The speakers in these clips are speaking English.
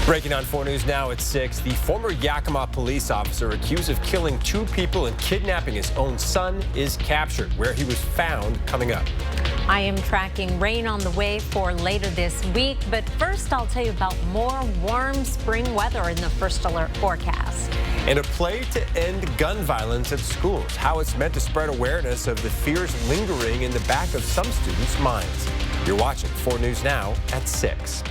Breaking on 4 News now at 6, the former Yakima police officer accused of killing 2 people and kidnapping his own son is captured. Where he was found coming up. I am tracking rain on the way for later this week, but first I'll tell you about more warm spring weather in the first alert forecast. And a play to end gun violence at schools, how it's meant to spread awareness of the fears lingering in the back of some students' minds. You're watching 4 News now at 6.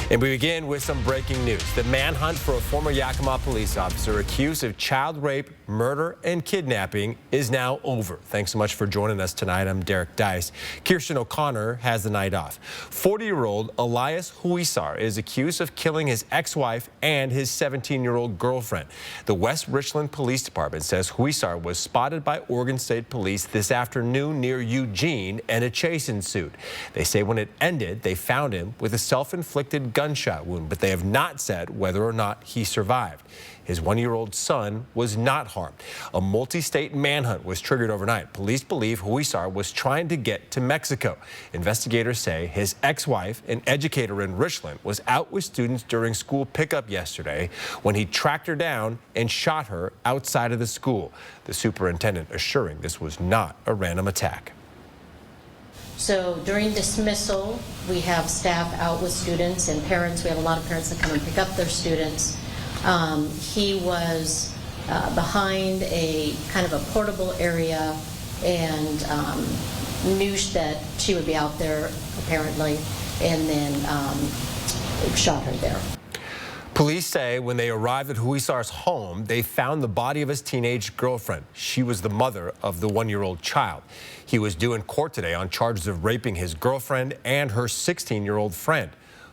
And we begin with some breaking news. The manhunt for a former Yakima police officer accused of child rape, murder, and kidnapping is now over. Thanks so much for joining us tonight. I'm Derek Dice. Kirsten O'Connor has the night off. 40-year-old Elias Huizar is accused of killing his ex-wife and his 17-year-old girlfriend. The West Richland Police Department says Huizar was spotted by Oregon State Police this afternoon near Eugene and a chase ensued. They say when it ended, they found him with a self-inflicted gunshot wound, but they have not said whether or not he survived. His 1-year-old son was not harmed. A multi-state manhunt was triggered overnight. Police believe Huizar was trying to get to Mexico. Investigators say his ex-wife, an educator in Richland, was out with students during school pickup yesterday when he tracked her down and shot her outside of the school. The superintendent assuring this was not a random attack. So during dismissal, we have staff out with students and parents. We have a lot of parents that come and pick up their students. He was behind a kind of a portable area and knew that she would be out there apparently, and then shot her there. Police say when they arrived at Huizar's home, they found the body of his teenage girlfriend. She was the mother of the 1-year-old child. He was due in court today on charges of raping his girlfriend and her 16-year-old friend.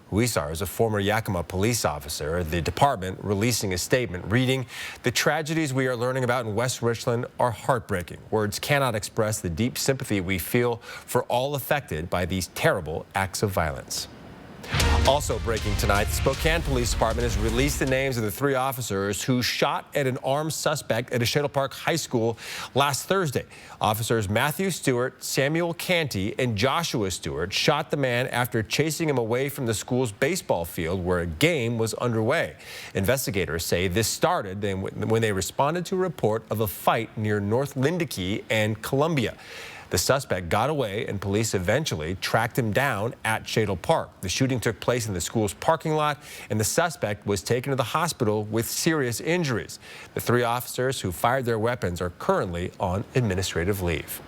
Huizar is a former Yakima police officer. The department releasing a statement reading, "The tragedies we are learning about in West Richland are heartbreaking. Words cannot express the deep sympathy we feel for all affected by these terrible acts of violence." Also breaking tonight, the Spokane Police Department has released the names of the 3 officers who shot at an armed suspect at Shadle Park High School last Thursday. Officers Matthew Stewart, Samuel Canty, and Joshua Stewart shot the man after chasing him away from the school's baseball field where a game was underway. Investigators say this started when they responded to a report of a fight near North Lindekey and Columbia. The suspect got away and police eventually tracked him down at Shadle Park. The shooting took place in the school's parking lot and the suspect was taken to the hospital with serious injuries. The 3 officers who fired their weapons are currently on administrative leave.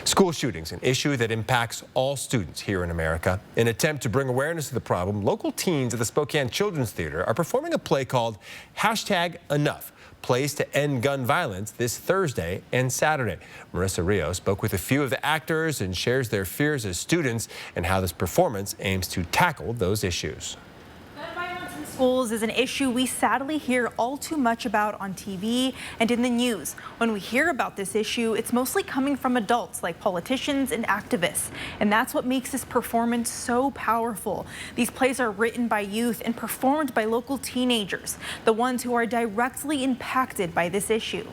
School shootings, an issue that impacts all students here in America. In an attempt to bring awareness to the problem, local teens at the Spokane Children's Theater are performing a play called #Enough. Plays to end gun violence this Thursday and Saturday. Marissa Rio spoke with a few of the actors and shares their fears as students and how this performance aims to tackle those issues. Schools is an issue we sadly hear all too much about on TV and in the news. When we hear about this issue, it's mostly coming from adults like politicians and activists. And that's what makes this performance so powerful. These plays are written by youth and performed by local teenagers, the ones who are directly impacted by this issue.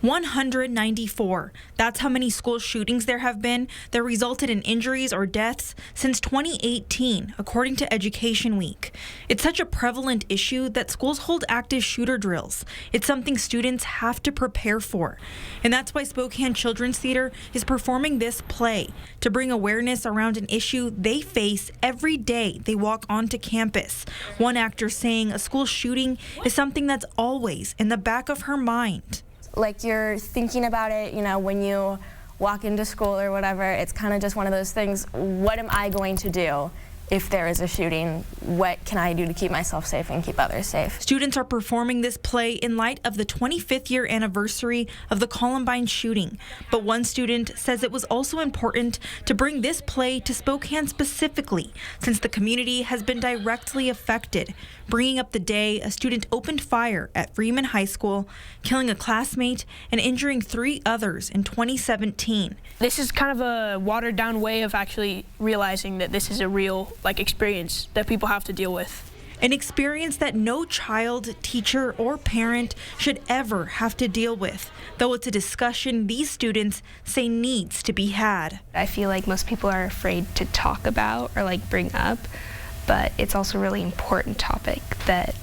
194. That's how many school shootings there have been that resulted in injuries or deaths since 2018, according to Education Week. It's such a prevalent issue that schools hold active shooter drills. It's something students have to prepare for. And that's why Spokane Children's Theater is performing this play to bring awareness around an issue they face every day they walk onto campus. One actor saying a school shooting is something that's always in the back of her mind. Like you're thinking about it, you know, when you walk into school or whatever, it's kind of just one of those things. What am I going to do if there is a shooting? What can I do to keep myself safe and keep others safe? Students are performing this play in light of the 25th year anniversary of the Columbine shooting. But one student says it was also important to bring this play to Spokane specifically, since the community has been directly affected. Bringing up the day a student opened fire at Freeman High School, killing a classmate and injuring 3 others in 2017. This is kind of a watered down way of actually realizing that this is a real experience that people have to deal with. An experience that no child, teacher, or parent should ever have to deal with, though it's a discussion these students say needs to be had. I feel like most people are afraid to talk about or bring up but it's also a really important topic that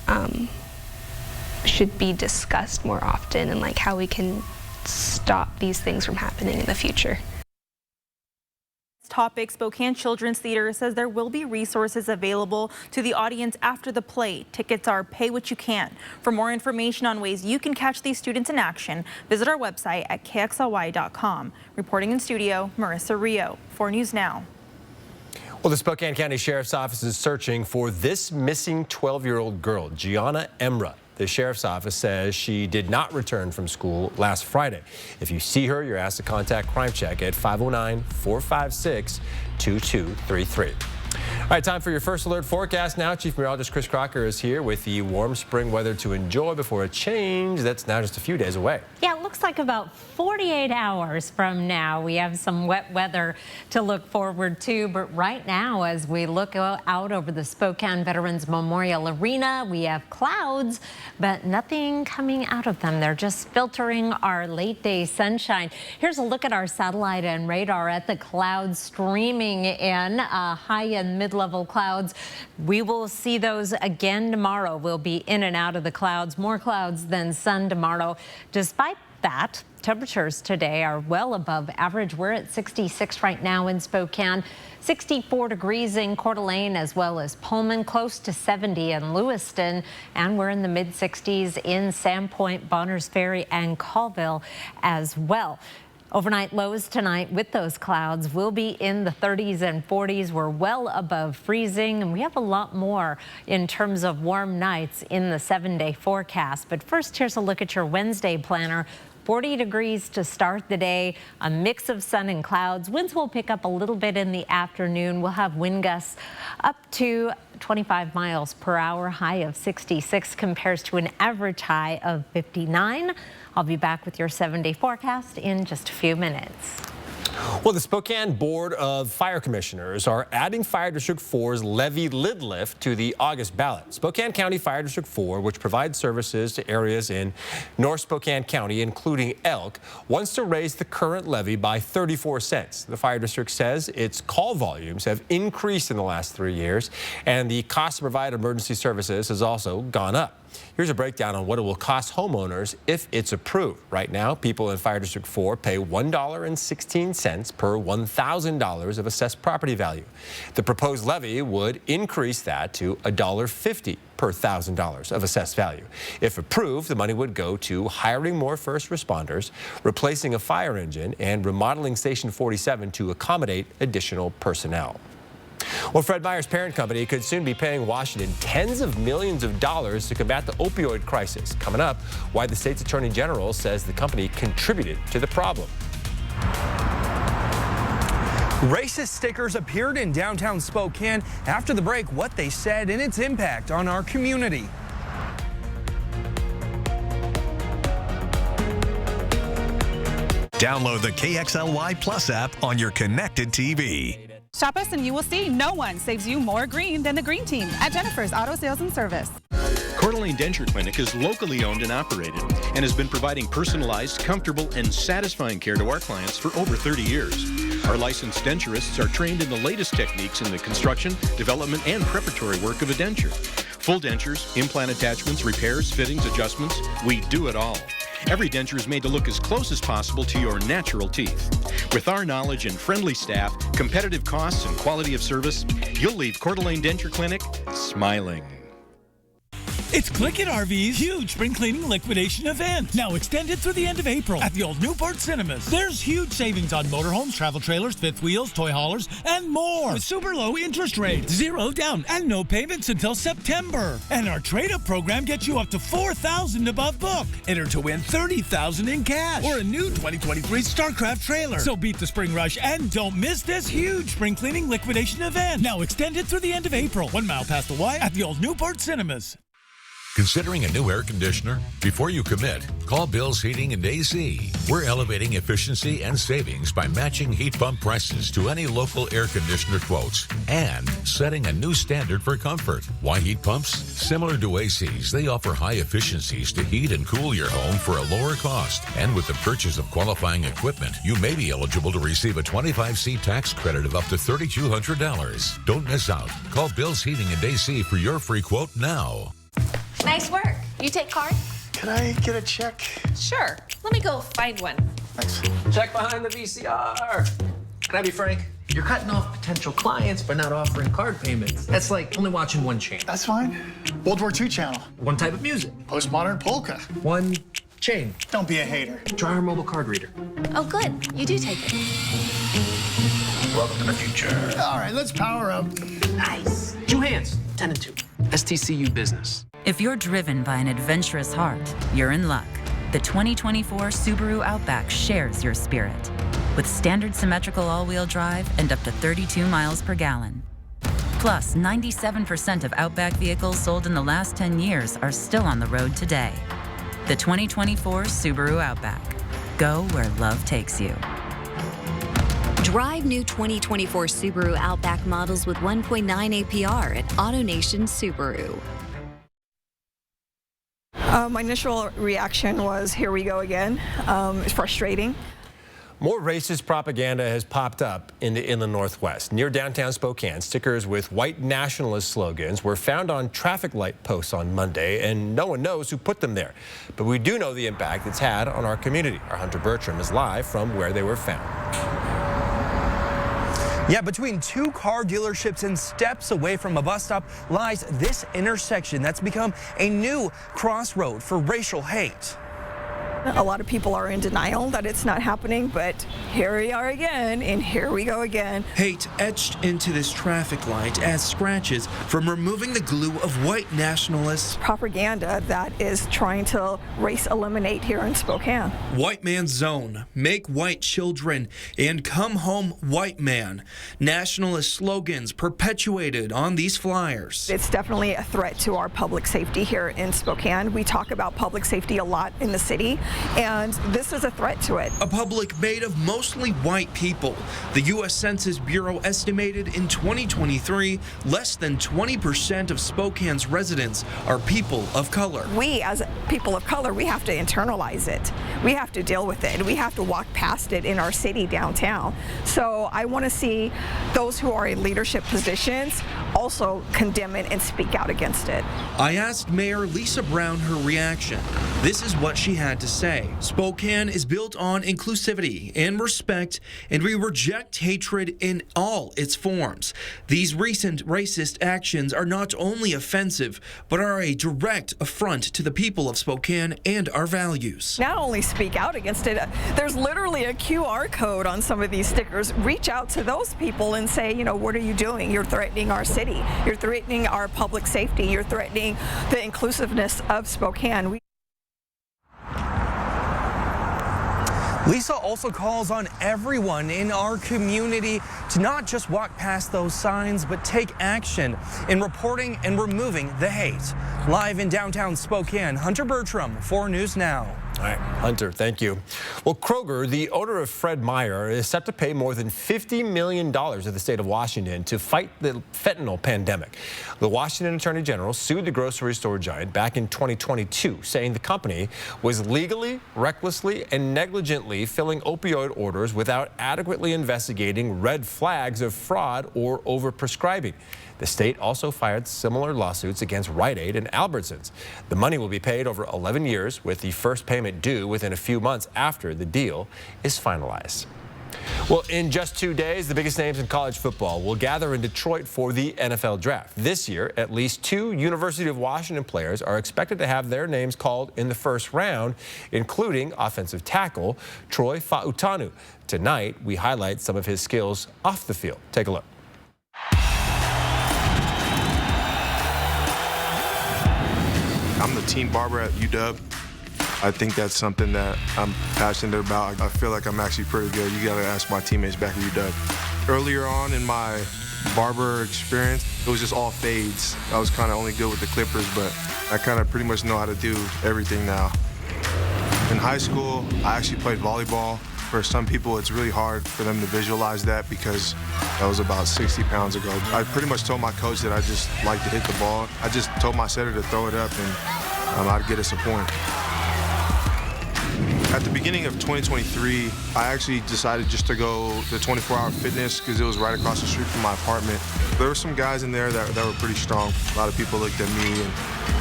should be discussed more often, and like how we can stop these things from happening in the future. Topic, Spokane Children's Theater says there will be resources available to the audience after the play. Tickets are pay what you can. For more information on ways you can catch these students in action, visit our website at kxly.com. Reporting in studio, Marissa Rio, 4 News Now. Well, the Spokane County Sheriff's Office is searching for this missing 12-year-old girl, Gianna Emra. The Sheriff's Office says she did not return from school last Friday. If you see her, you're asked to contact Crime Check at 509-456-2233. All right, time for your first alert forecast now. Chief Meteorologist Chris Crocker is here with the warm spring weather to enjoy before a change that's now just a few days away. Yeah, it looks like about 48 hours from now we have some wet weather to look forward to. But right now, as we look out over the Spokane Veterans Memorial Arena, we have clouds, but nothing coming out of them. They're just filtering our late day sunshine. Here's a look at our satellite and radar at the clouds streaming in, high and mid-level clouds. We will see those again tomorrow. We'll be in and out of the clouds, more clouds than sun tomorrow. Despite that, temperatures today are well above average. We're at 66 right now in Spokane, 64 degrees in Coeur d'Alene, as well as Pullman, close to 70 in Lewiston, and we're in the mid-60s in Sandpoint, Bonners Ferry, and Colville as well. Overnight lows tonight with those clouds will be in the 30s and 40s. We're well above freezing, and we have a lot more in terms of warm nights in the 7-day forecast. But first, here's a look at your Wednesday planner. 40 degrees to start the day, a mix of sun and clouds. Winds will pick up a little bit in the afternoon. We'll have wind gusts up to 25 miles per hour. High of 66 compares to an average high of 59. I'll be back with your 7-day forecast in just a few minutes. Well, the Spokane Board of Fire Commissioners are adding Fire District 4's levy lid lift to the August ballot. Spokane County Fire District 4, which provides services to areas in North Spokane County, including Elk, wants to raise the current levy by 34 cents. The fire district says its call volumes have increased in the last 3 years, and the cost to provide emergency services has also gone up. Here's a breakdown on what it will cost homeowners if it's approved. Right now, people in Fire District 4 pay $1.16 per $1,000 of assessed property value. The proposed levy would increase that to $1.50 per $1,000 of assessed value. If approved, the money would go to hiring more first responders, replacing a fire engine, and remodeling Station 47 to accommodate additional personnel. Well, Fred Meyer's parent company could soon be paying Washington tens of millions of dollars to combat the opioid crisis. Coming up, why the state's attorney general says the company contributed to the problem. Racist stickers appeared in downtown Spokane. After the break, what they said and its impact on our community. Download the KXLY Plus app on your connected TV. Shop us and you will see no one saves you more green than the Green Team at Jennifer's Auto Sales and Service. Coeur d'Alene Denture Clinic is locally owned and operated and has been providing personalized, comfortable, and satisfying care to our clients for over 30 years. Our licensed denturists are trained in the latest techniques in the construction, development, and preparatory work of a denture. Full dentures, implant attachments, repairs, fittings, adjustments, we do it all. Every denture is made to look as close as possible to your natural teeth. With our knowledge and friendly staff, competitive costs, and quality of service, you'll leave Coeur d'Alene Denture Clinic smiling. It's Click It RV's huge spring cleaning liquidation event. Now extended through the end of April at the old Newport Cinemas. There's huge savings on motorhomes, travel trailers, fifth wheels, toy haulers, and more. With super low interest rates, 0 down, and no payments until September. And our trade-up program gets you up to $4,000 above book. Enter to win $30,000 in cash or a new 2023 StarCraft trailer. So beat the spring rush and don't miss this huge spring cleaning liquidation event. Now extended through the end of April. 1 mile past the Y at the old Newport Cinemas. Considering a new air conditioner? Before you commit, call Bill's Heating and AC. We're elevating efficiency and savings by matching heat pump prices to any local air conditioner quotes and setting a new standard for comfort. Why heat pumps? Similar to ACs, they offer high efficiencies to heat and cool your home for a lower cost. And with the purchase of qualifying equipment, you may be eligible to receive a 25C tax credit of up to $3,200. Don't miss out. Call Bill's Heating and AC for your free quote now. Nice work. You take card? Can I get a check? Sure. Let me go find one. Thanks. Check behind the VCR. Can I be frank? You're cutting off potential clients by not offering card payments. That's like only watching one channel. That's fine. World War II channel. One type of music. Postmodern polka. One chain. Don't be a hater. Try our mobile card reader. Oh, good. You do take it. Welcome to the future. All right, let's power up. Nice. 2 hands. 10 and 2. STCU Business. If you're driven by an adventurous heart, you're in luck. The 2024 Subaru Outback shares your spirit. With standard symmetrical all-wheel drive and up to 32 miles per gallon. Plus, 97% of Outback vehicles sold in the last 10 years are still on the road today. The 2024 Subaru Outback. Go where love takes you. Drive new 2024 Subaru Outback models with 1.9 APR at AutoNation Subaru. My initial reaction was, here we go again. It's frustrating. More racist propaganda has popped up in the inland Northwest. Near downtown Spokane, stickers with white nationalist slogans were found on traffic light posts on Monday, and no one knows who put them there. But we do know the impact it's had on our community. Our Hunter Bertram is live from where they were found. Yeah, between 2 car dealerships and steps away from a bus stop lies this intersection that's become a new crossroad for racial hate. A lot of people are in denial that it's not happening, but here we are again, and here we go again. Hate etched into this traffic light as scratches from removing the glue of white nationalists. Propaganda that is trying to race eliminate here in Spokane. White man zone, make white children, and come home white man. Nationalist slogans perpetuated on these flyers. It's definitely a threat to our public safety here in Spokane. We talk about public safety a lot in the city, and this is a threat to it. A public made of mostly white people. The U.S. Census Bureau estimated in 2023, less than 20% of Spokane's residents are people of color. We, as people of color, we have to internalize it. We have to deal with it. We have to walk past it in our city downtown. So I want to see those who are in leadership positions also condemn it and speak out against it. I asked Mayor Lisa Brown her reaction. This is what she had to say. Spokane is built on inclusivity and respect, and we reject hatred in all its forms. These recent racist actions are not only offensive, but are a direct affront to the people of Spokane and our values. Not only speak out against it, there's literally a QR code on some of these stickers. Reach out to those people and say, you know, what are you doing? You're threatening our city. You're threatening our public safety. You're threatening the inclusiveness of Spokane. Lisa also calls on everyone in our community to not just walk past those signs, but take action in reporting and removing the hate. Live in downtown Spokane, Hunter Bertram, 4 News Now. All right, Hunter, thank you. Well, Kroger, the owner of Fred Meyer, is set to pay more than $50 million to the state of Washington to fight the fentanyl pandemic. The Washington Attorney General sued the grocery store giant back in 2022, saying the company was legally, recklessly, and negligently filling opioid orders without adequately investigating red flags of fraud or overprescribing. The state also filed similar lawsuits against Rite Aid and Albertsons. The money will be paid over 11 years, with the first payment due within a few months after the deal is finalized. Well, in just 2 days, the biggest names in college football will gather in Detroit for the NFL Draft. This year, at least 2 University of Washington players are expected to have their names called in the first round, including offensive tackle Troy Fautanu. Tonight, we highlight some of his skills off the field. Take a look. I'm the team barber at UW. I think that's something that I'm passionate about. I feel like I'm actually pretty good. You got to ask my teammates back at UW. Earlier on in my Barber experience, it was just all fades. I was kind of only good with the clippers, but I kind of pretty much know how to do everything now. In high school, I actually played volleyball. For some people, it's really hard for them to visualize that because that was about 60 pounds ago. I pretty much told my coach that I just like to hit the ball. I just told my setter to throw it up and I'd get us a point. At the beginning of 2023, I actually decided just to go the 24-hour fitness because it was right across the street from my apartment. There were some guys in there that were pretty strong. A lot of people looked at me and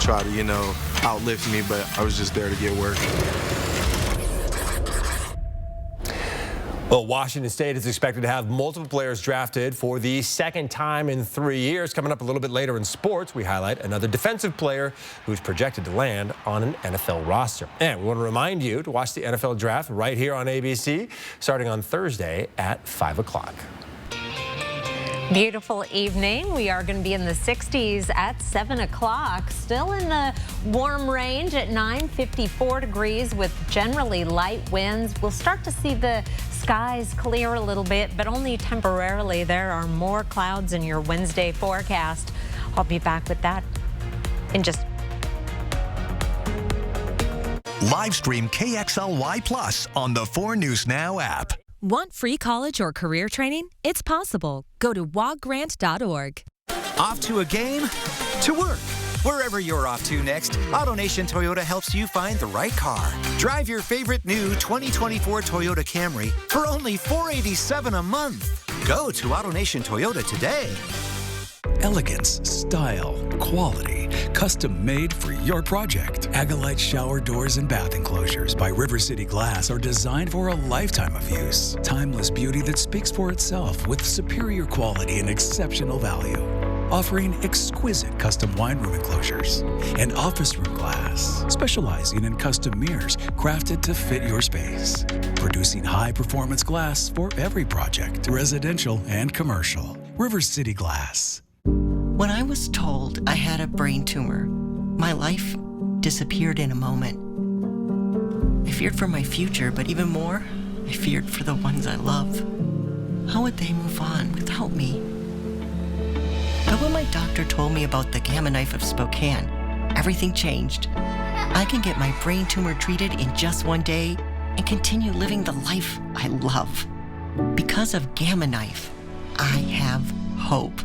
tried to, outlift me, but I was just there to get work. Well, Washington State is expected to have multiple players drafted for the second time in 3 years. Coming up a little bit later in sports, we highlight another defensive player who's projected to land on an NFL roster. And we want to remind you to watch the NFL Draft right here on ABC, starting on Thursday at 5 o'clock. Beautiful evening. We are going to be in the 60s at 7 o'clock. Still in the warm range at 54 degrees with generally light winds. We'll start to see the skies clear a little bit, but only temporarily. There are more clouds in your Wednesday forecast. I'll be back with that in just. Live stream KXLY Plus on the 4 News Now app. Want free college or career training? It's possible. Go to waggrant.org. Off to a game? To work. Wherever you're off to next, AutoNation Toyota helps you find the right car. Drive your favorite new 2024 Toyota Camry for only $487 a month. Go to AutoNation Toyota today. Elegance, style, quality, custom made for your project. Agalite shower doors and bath enclosures by River City Glass are designed for a lifetime of use. Timeless beauty that speaks for itself with superior quality and exceptional value. Offering exquisite custom wine room enclosures and office room glass, specializing in custom mirrors crafted to fit your space. Producing high-performance glass for every project, residential and commercial. River City Glass. When I was told I had a brain tumor, my life disappeared in a moment. I feared for my future, but even more, I feared for the ones I love. How would they move on without me? But when my doctor told me about the Gamma Knife of Spokane, everything changed. I can get my brain tumor treated in just one day and continue living the life I love. Because of Gamma Knife, I have hope.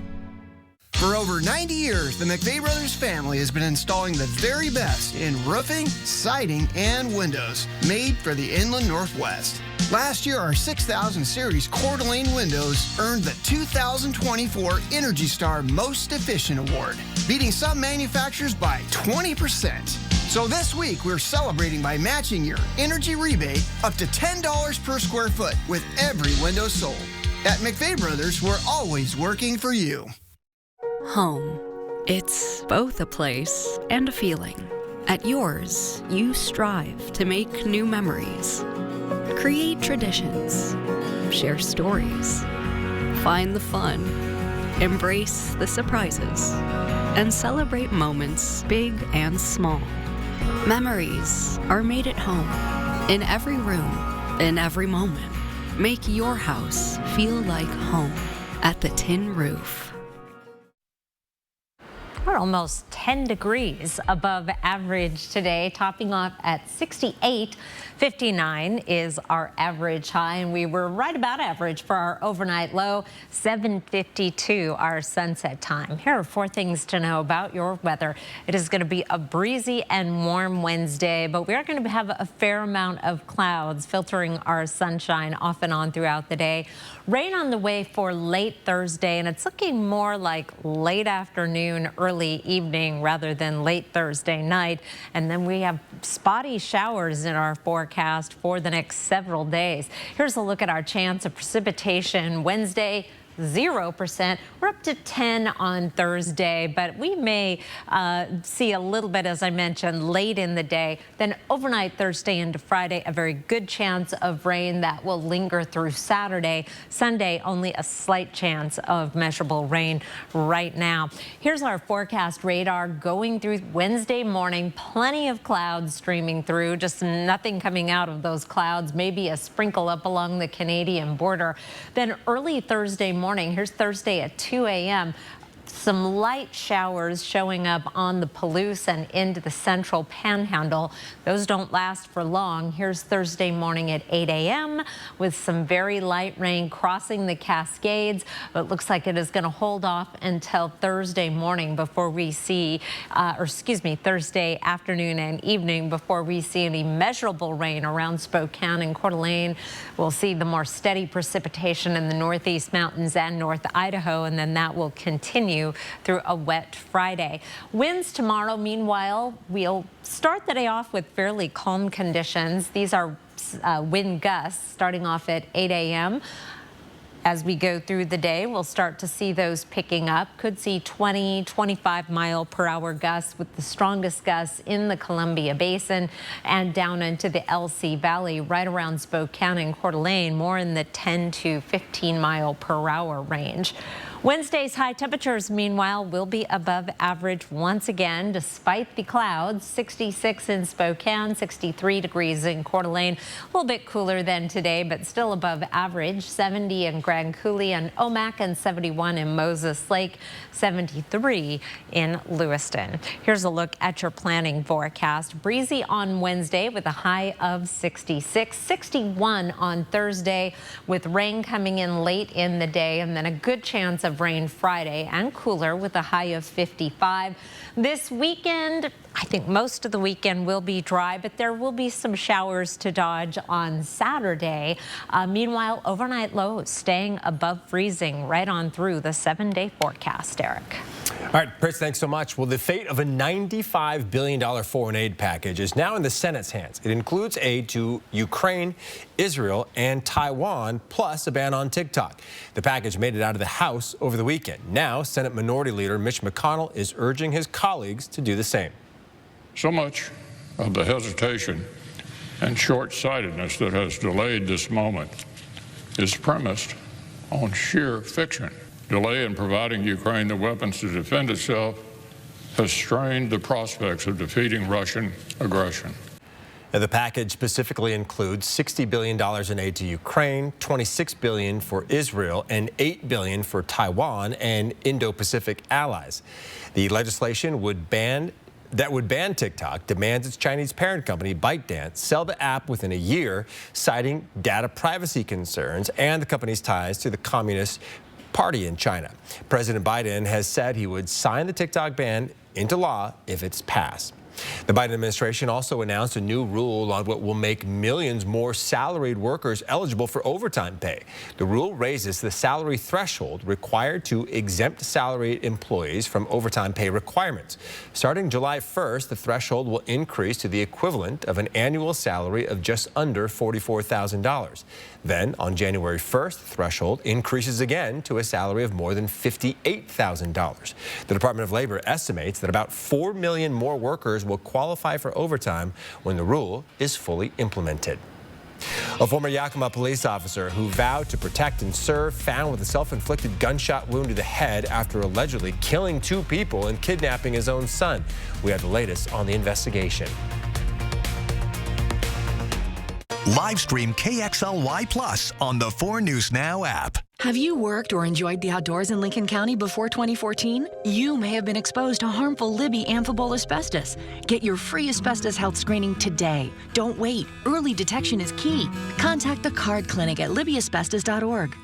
For over 90 years, the McVeigh Brothers family has been installing the very best in roofing, siding, and windows made for the Inland Northwest. Last year, our 6000 Series Coeur d'Alene windows earned the 2024 Energy Star Most Efficient Award, beating some manufacturers by 20%. So this week, we're celebrating by matching your energy rebate up to $10 per square foot with every window sold. At McVeigh Brothers, we're always working for you. Home. It's both a place and a feeling. At yours, you strive to make new memories, create traditions, share stories, find the fun, embrace the surprises, and celebrate moments big and small. Memories are made at home, in every room, in every moment. Make your house feel like home at the Tin Roof. We're almost 10 degrees above average today, topping off at 68. 59 is our average high, and we were right about average for our overnight low. 7:52 our sunset time. Here are 4 things to know about your weather. It is going to be a breezy and warm Wednesday, but we are going to have a fair amount of clouds filtering our sunshine off and on throughout the day. Rain on the way for late Thursday, and it's looking more like late afternoon, early evening rather than late Thursday night. And then we have spotty showers in our forecast for the next several days. Here's a look at our chance of precipitation Wednesday. 0%. We're up to 10 on Thursday, but we may see a little bit, as I mentioned, late in the day. Then overnight Thursday into Friday, a very good chance of rain that will linger through Saturday. Sunday, only a slight chance of measurable rain right now. Here's our forecast radar going through Wednesday morning. Plenty of clouds streaming through, just nothing coming out of those clouds. Maybe a sprinkle up along the Canadian border. Then early Thursday morning, morning. Here's Thursday at 2 a.m. Some light showers showing up on the Palouse and into the central panhandle. Those don't last for long. Here's Thursday morning at 8 a.m. with some very light rain crossing the Cascades. But it looks like it is going to hold off until Thursday morning before we see, Thursday afternoon and evening before we see any measurable rain around Spokane and Coeur d'Alene. We'll see the more steady precipitation in the Northeast Mountains and North Idaho, and then that will continue through a wet Friday. Winds tomorrow, meanwhile, we'll start the day off with fairly calm conditions. These are wind gusts starting off at 8 a.m. As we go through the day, we'll start to see those picking up. Could see 20, 25 mile per hour gusts, with the strongest gusts in the Columbia Basin and down into the LC Valley, right around Spokane and Coeur d'Alene, more in the 10 to 15 mile per hour range. Wednesday's high temperatures, meanwhile, will be above average once again, despite the clouds. 66 in Spokane, 63 degrees in Coeur d'Alene. A little bit cooler than today, but still above average. 70 in Grand Coulee and Omak, and 71 in Moses Lake, 73 in Lewiston. Here's a look at your planning forecast. Breezy on Wednesday with a high of 66, 61 on Thursday, with rain coming in late in the day, and then a good chance of rain Friday, and cooler with a high of 55. This weekend, I think most of the weekend will be dry, but there will be some showers to dodge on Saturday. Meanwhile, overnight lows staying above freezing right on through the 7-day forecast, Eric. All right, Chris, thanks so much. Well, the fate of a $95 billion foreign aid package is now in the Senate's hands. It includes aid to Ukraine, Israel, and Taiwan, plus a ban on TikTok. The package made it out of the House over the weekend. Now, Senate Minority Leader Mitch McConnell is urging his colleagues to do the same. So much of the hesitation and short-sightedness that has delayed this moment is premised on sheer fiction. Delay in providing Ukraine the weapons to defend itself has strained the prospects of defeating Russian aggression. And the package specifically includes $60 billion in aid to Ukraine, $26 billion for Israel, and $8 billion for Taiwan and Indo-Pacific allies. The legislation would ban TikTok demands its Chinese parent company, ByteDance, sell the app within a year, citing data privacy concerns and the company's ties to the Communist Party in China. President Biden has said he would sign the TikTok ban into law if it's passed. The Biden administration also announced a new rule on what will make millions more salaried workers eligible for overtime pay. The rule raises the salary threshold required to exempt salaried employees from overtime pay requirements. Starting July 1st, the threshold will increase to the equivalent of an annual salary of just under $44,000. Then, on January 1st, the threshold increases again to a salary of more than $58,000. The Department of Labor estimates that about 4 million more workers will qualify for overtime when the rule is fully implemented. A former Yakima police officer who vowed to protect and serve found with a self-inflicted gunshot wound to the head after allegedly killing 2 people and kidnapping his own son. We have the latest on the investigation. Live stream KXLY Plus on the 4 News Now app. Have you worked or enjoyed the outdoors in Lincoln County before 2014? You may have been exposed to harmful Libby amphibole asbestos. Get your free asbestos health screening today. Don't wait. Early detection is key. Contact the CARD Clinic at libbyasbestos.org.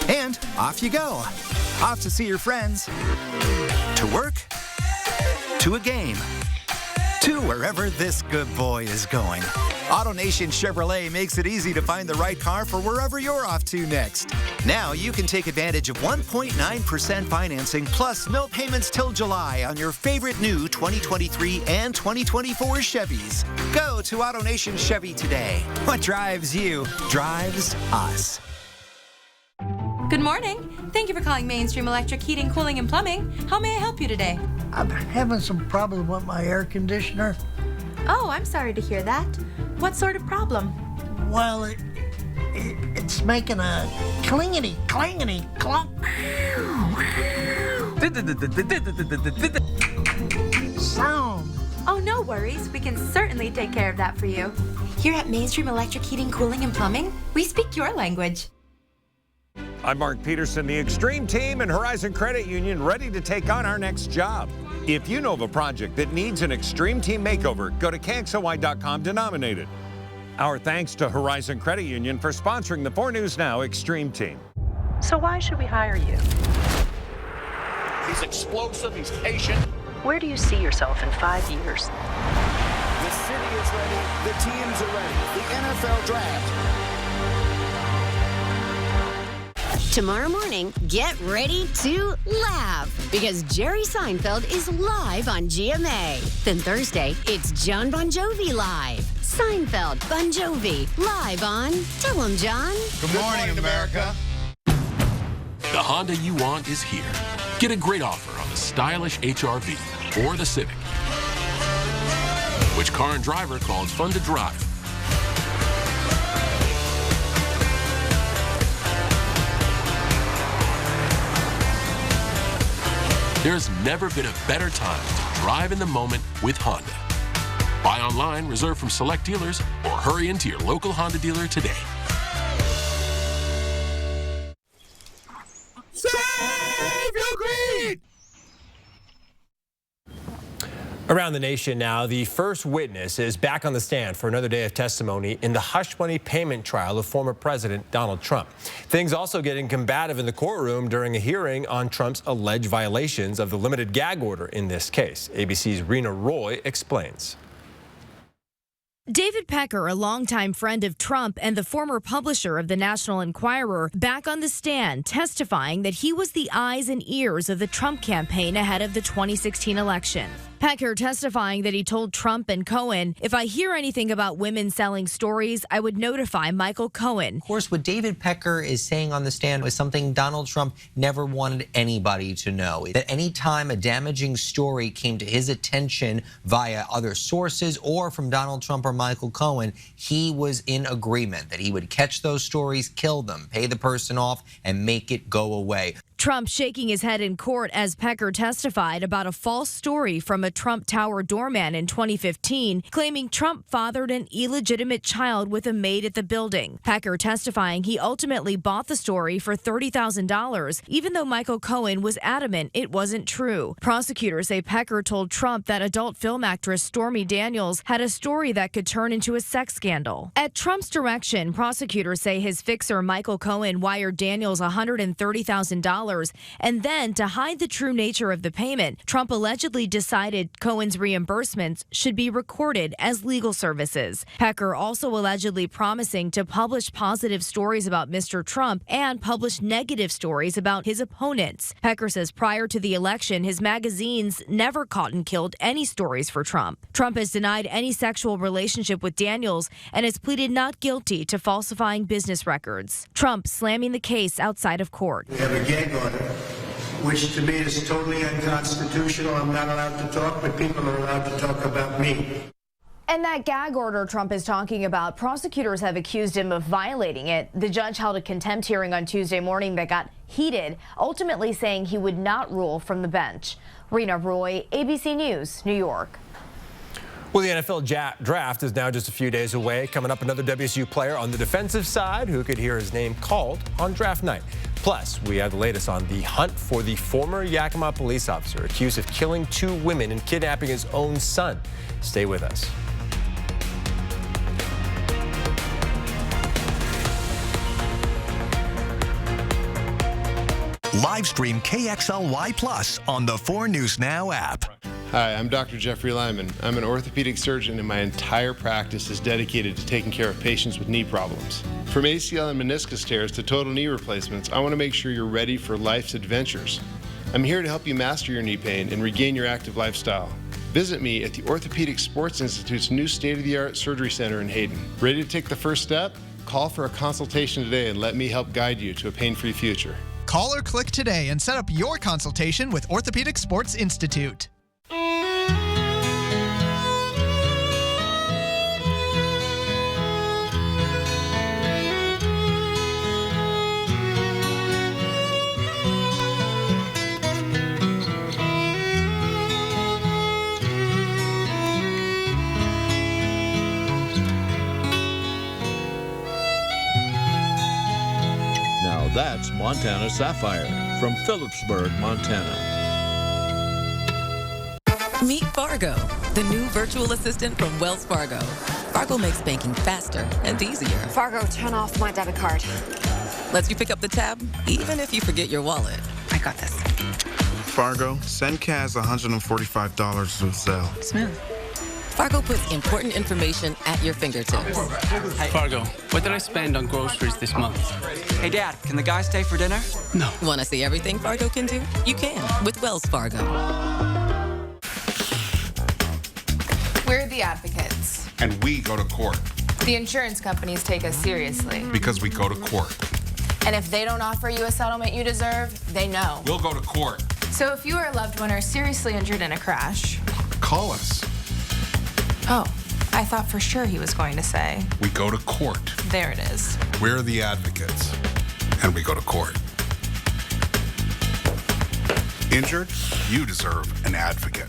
And off you go. Off to see your friends. To work. To a game. To wherever this good boy is going. AutoNation Chevrolet makes it easy to find the right car for wherever you're off to next. Now you can take advantage of 1.9% financing plus no payments till July on your favorite new 2023 and 2024 Chevys. Go to AutoNation Chevy today. What drives you drives us. Good morning. Thank you for calling Mainstream Electric Heating, Cooling, and Plumbing. How may I help you today? I'm having some problem with my air conditioner. Oh, I'm sorry to hear that. What sort of problem? Well, it's making a clingety, clangety, clunk sound. Oh, no worries. We can certainly take care of that for you. Here at Mainstream Electric Heating, Cooling, and Plumbing, we speak your language. I'm Mark Peterson, the Extreme Team and Horizon Credit Union ready to take on our next job. If you know of a project that needs an Extreme Team makeover, go to KXLY.com to nominate it. Our thanks to Horizon Credit Union for sponsoring the 4 News Now Extreme Team. So why should we hire you? He's explosive, he's patient. Where do you see yourself in 5 years? The city is ready, the teams are ready, the NFL Draft. Tomorrow morning, get ready to laugh because Jerry Seinfeld is live on GMA. Then Thursday, it's John Bon Jovi live. Seinfeld, Bon Jovi, live on Tell 'em John. Good morning, America. The Honda you want is here. Get a great offer on the stylish HR-V or the Civic. Which car and driver call it fun to drive? There's never been a better time to drive in the moment with Honda. Buy online, reserve from select dealers, or hurry into your local Honda dealer today. Save your greed! Around the nation now, the first witness is back on the stand for another day of testimony in the hush money payment trial of former President Donald Trump. Things also getting combative in the courtroom during a hearing on Trump's alleged violations of the limited gag order in this case. ABC's Rena Roy explains. David Pecker, a longtime friend of Trump and the former publisher of the National Enquirer, back on the stand testifying that he was the eyes and ears of the Trump campaign ahead of the 2016 election. Pecker testifying that he told Trump and Cohen, if I hear anything about women selling stories, I would notify Michael Cohen. Of course, what David Pecker is saying on the stand is something Donald Trump never wanted anybody to know. That any time a damaging story came to his attention via other sources or from Donald Trump or Michael Cohen, he was in agreement that he would catch those stories, kill them, pay the person off, and make it go away. Trump shaking his head in court as Pecker testified about a false story from a Trump Tower doorman in 2015, claiming Trump fathered an illegitimate child with a maid at the building. Pecker testifying he ultimately bought the story for $30,000, even though Michael Cohen was adamant it wasn't true. Prosecutors say Pecker told Trump that adult film actress Stormy Daniels had a story that could turn into a sex scandal. At Trump's direction, prosecutors say his fixer Michael Cohen wired Daniels $130,000. And then, to hide the true nature of the payment, Trump allegedly decided Cohen's reimbursements should be recorded as legal services. Pecker also allegedly promising to publish positive stories about Mr. Trump and publish negative stories about his opponents. Pecker says prior to the election, his magazines never caught and killed any stories for Trump. Trump has denied any sexual relationship with Daniels and has pleaded not guilty to falsifying business records. Trump slamming the case outside of court. We have a gag order, which to me is totally unconstitutional. I'm not allowed to talk, but people are allowed to talk about me. And that gag order Trump is talking about, prosecutors have accused him of violating it. The judge held a contempt hearing on Tuesday morning that got heated, ultimately saying he would not rule from the bench. Rena Roy, ABC News, New York. Well, the NFL draft is now just a few days away. Coming up, another WSU player on the defensive side who could hear his name called on draft night. Plus, we have the latest on the hunt for the former Yakima police officer accused of killing 2 women and kidnapping his own son. Stay with us. Live stream KXLY Plus on the 4 News Now app. Hi, I'm Dr. Jeffrey Lyman. I'm an orthopedic surgeon and my entire practice is dedicated to taking care of patients with knee problems. From ACL and meniscus tears to total knee replacements, I want to make sure you're ready for life's adventures. I'm here to help you master your knee pain and regain your active lifestyle. Visit me at the Orthopedic Sports Institute's new state-of-the-art surgery center in Hayden. Ready to take the first step? Call for a consultation today and let me help guide you to a pain-free future. Call or click today and set up your consultation with Orthopedic Sports Institute. That's Montana Sapphire from Phillipsburg, Montana. Meet Fargo, the new virtual assistant from Wells Fargo. Fargo makes banking faster and easier. Fargo, turn off my debit card. Lets you pick up the tab, even if you forget your wallet. I got this. Fargo, send Kaz $145 to Zelle. Smooth. Fargo puts important information at your fingertips. Fargo, what did I spend on groceries this month? Hey, Dad, can the guy stay for dinner? No. Want to see everything Fargo can do? You can with Wells Fargo. We're the advocates. And we go to court. The insurance companies take us seriously. Because we go to court. And if they don't offer you a settlement you deserve, they know. We'll go to court. So if you or a loved one are seriously injured in a crash... Call us. Oh, I thought for sure he was going to say... We go to court. There it is. We're the advocates. And we go to court. Injured? You deserve an advocate.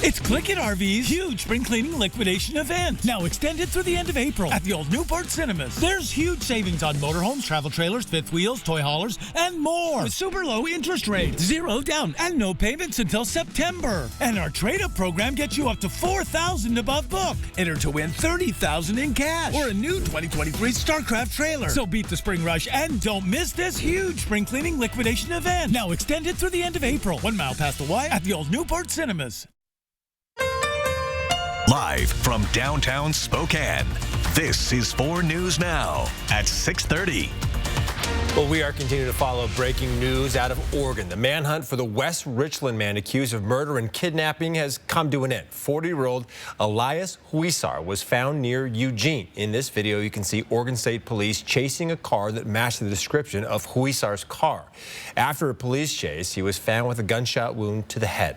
It's Click It RV's huge spring cleaning liquidation event. Now extended through the end of April at the old Newport Cinemas. There's huge savings on motorhomes, travel trailers, fifth wheels, toy haulers, and more. With super low interest rates, 0 down, and no payments until September. And our trade-up program gets you up to $4,000 above book. Enter to win $30,000 in cash or a new 2023 StarCraft trailer. So beat the spring rush and don't miss this huge spring cleaning liquidation event. Now extended through the end of April. 1 mile past the Y at the old Newport Cinemas. Live from downtown Spokane, this is 4 News Now at 6:30. Well, we are continuing to follow breaking news out of Oregon. The manhunt for the West Richland man accused of murder and kidnapping has come to an end. 40-year-old Elias Huizar was found near Eugene. In this video, you can see Oregon State Police chasing a car that matched the description of Huizar's car. After a police chase, he was found with a gunshot wound to the head.